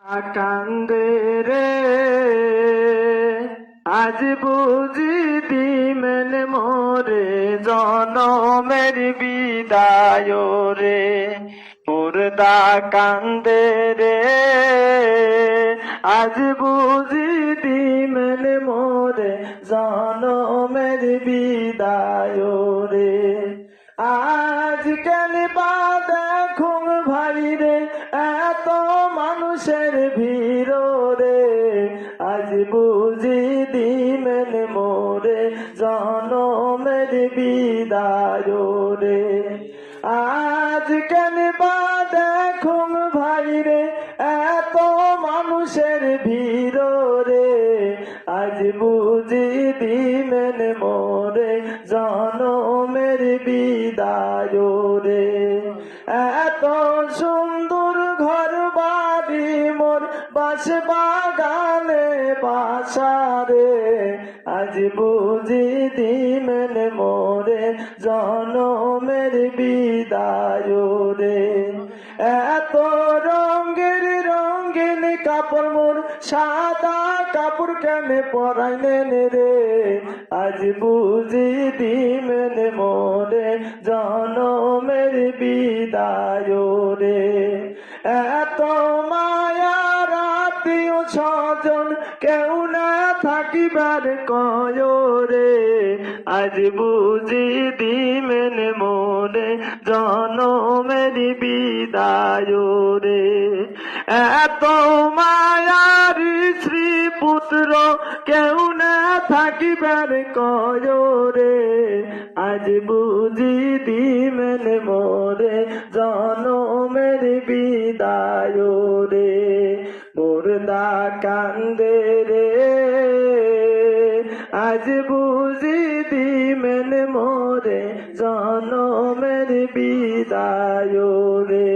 কান্দে রে আজ বুঝি দিমেন মোরে জনমের বিদায় রে মুর্দা কান্দে রে আজ বুঝি দিমেন মোরে জনমের বিদায় রে আজ কেন বা দেখুন ভাই রে এত মানুষের ভিড় রে আজ বুঝি দিমেন মোরে জনমের বিদায় রে আজ কেন বা দেখুন ভাই রে এত মানুষের ভিড় রে আজ বুঝি দিমেন মোরে জনমের বিদায় রে এত সুন্দর ঘর বাড়ি মোর বাস বাগানে বাসারে আজ বুঝি দিমেন মোরে জনমের বিদায় রে এত রঙের রঙিন কাপড় মোর সাদা কাপড় কেন পরাইলেন রে আজ বুঝি দিমেন মোরে জনমের বিদায় রে এত মায়ার আত্মীয় স্বজন কেউ না থাকিবার কয় রে আজ বুঝি দিমেন মোরে জনমের বিদায় রে এত মায়ার শ্রী পুত্র কেউ না থাকিবার কয় রে আজ বুঝি দিমেন মোরে জনমের বিদায় রে মুর্দা কান্দে রে আজ বুঝি দিমেন মোরে জনমের বিদায় রে।